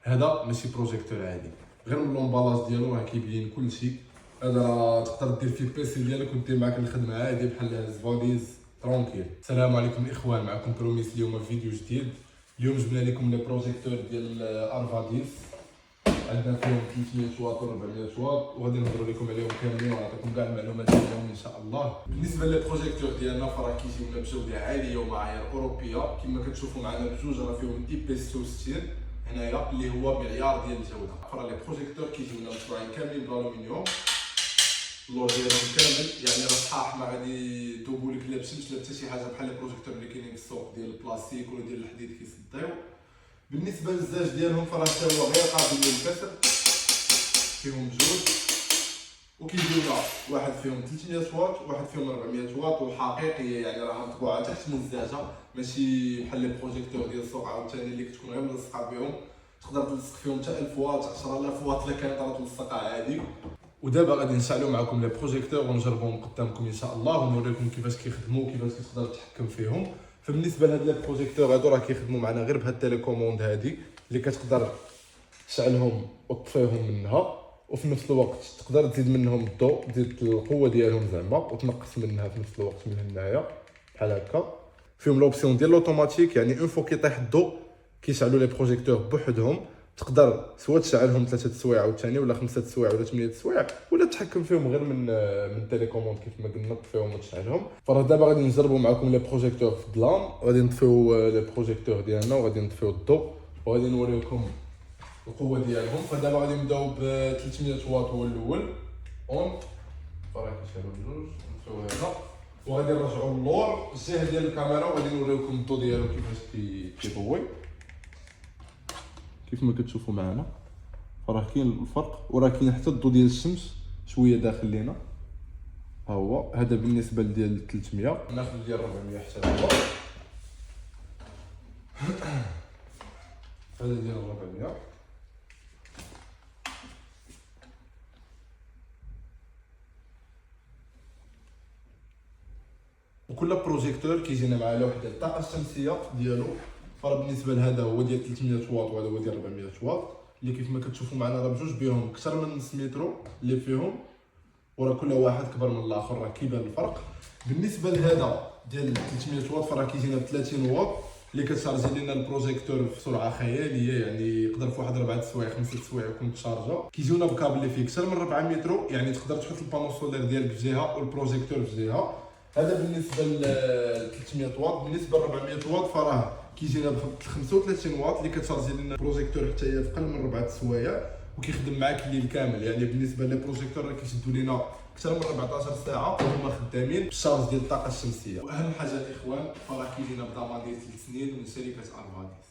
هذا ماشي بروجيكتور عادي، غير من لومبالاج ديالو راه كيبين كلشي. هذا راه تقدر دير فيه بيسي ديالك ودير معاك الخدمه عادي بحال الزفاليز ترونكيل. السلام عليكم الاخوان، معكم بروميس اليوم فيديو جديد. اليوم جبنا لكم لي بروجيكتور ديال ارفاديس، عندنا فيهم 300 واط و 400 واط، وغادي نهضروا لكم عليهم كاملين ونعطيكم كاع المعلومات عليهم ان شاء الله. بالنسبه للبروجيكتور ديالنا فراه كيجيونا بجوده عاليه ومعايير اوروبيه، كما كتشوفوا معنا بجوج راه فيهم اي بي 66 هنايا اللي هو معيار ديال الجوده. فراه لي بروجيكتور كيجيونا مصنوعين كاملين بالالومنيوم، اللور ديالهم كامل يعني راه صحاح، ما غادي يذوبوا لك لا بشمس لا حتى شي حاجه بحال لي بروجيكتور اللي كاينين في السوق ديال البلاستيك ولا ديال الحديد كيصديو. بالنسبه للزاج ديالهم فراه حتى هو غير قابل للكسر، فيهم بجوج وكيجيونا واحد فيهم 300 واط وواحد فيهم 400 واط وحقيقيه، يعني راه مطبوعه تحت مزاجه، ماشي بحال لي بروجيكتور ديال السوق عاوتاني اللي كتكون غير ملصقه بهم، تقدر تلصق فيهم حتى 1000 واط 10000 واط الا كانت راه تلصقها عادي. ودابا غادي نشعلوا معكم لي بروجيكتور ونجربوهم قدامكم ان شاء الله ونوريكم كيفاش كيخدموا وكيفاش تقدر تحكم فيهم. فبالنسبه لهاد لي بروجيكتور هادو راه كيخدموا معنا غير بهاد التيليكوموند هادي اللي كتقدر تشعلهم وتطفيهم منها، وفي نفس الوقت تقدر تزيد منهم الضوء، تزيد القوه ديالهم زعما وتنقص منها في نفس الوقت من هنايا بحال هكا. فيهم لوبسيون ديال لوطوماتيك، يعني اون فوا كيطيح الضوء كيشعلوا لي بروجيكتور بوحدهم، تقدر سوا تشعلهم 3 سوايع عاوتاني ولا 5 سوايع ولا 8 سوايع، ولا تحكم فيهم غير من التليكوموند كيف ما قلنا تطفيهم وتشعلهم. فراه دابا غادي نجربوا معكم لي بروجيكتور في الظلام، غادي نطفيو لي بروجيكتور ديالنا وغادي نطفيو الضوء وغادي نوريكم القوه ديالهم. فدابا غادي نبداو ب 300 واط هو الاول اون، فراه كيشعلوا بجوج، نطفيو هذا وغادي نرجعوا للور الجهه ديال الكاميرا وغادي نوريكم الضوء ديالو كيفاش كيضوي. كيف ما كتشوفوا معنا راه كاين الفرق، وراه كاين حتى الضوء ديال الشمس شويه داخل لينا. ها هو هذا بالنسبه ديال 300. ناخذ ديال 400 حتى هو، هذا ديال 400. وكل بروجيكتور كيجينا مع لوحده الطاقه الشمسيه ديالو. فراه بالنسبه لهذا هو ديال 300 واط وهذا هو ديال 400 واط، اللي كيف ما كتشوفوا معنا راه بجوج بهم اكثر من نص مترو اللي فيهم، وراه كل واحد كبر من الاخر، راه كيبان الفرق. بالنسبه لهذا ديال 300 واط فراه كيجينا ب 30 واط اللي كتشارجي لنا البروجيكتور في سرعه خياليه، يعني يقدر في واحد 4 سوايع 5 سوايع يكون تشارجا. كيجيونا بكابل اللي فيه اكثر من 4 مترو، يعني تقدر تحط البانو سولير ديالك في جهه والبروجيكتور في جهه. هذا بالنسبه ل 300 واط. بالنسبه ل 400 واط فراه كيجينا ب 35 واط اللي كتشارجي لنا البروجيكتور حتى هي في اقل من 4 سوايع وكيخدم معاك الليل كامل. يعني بالنسبه للبروجيكتور راه كيشدوا لينا اكثر من 14 ساعه وهما خدامين بالشارج ديال الطاقه الشمسيه. واهم حاجه الاخوان فراه كيجينا بضمان ديال 3 سنين من شركه ارفاديس.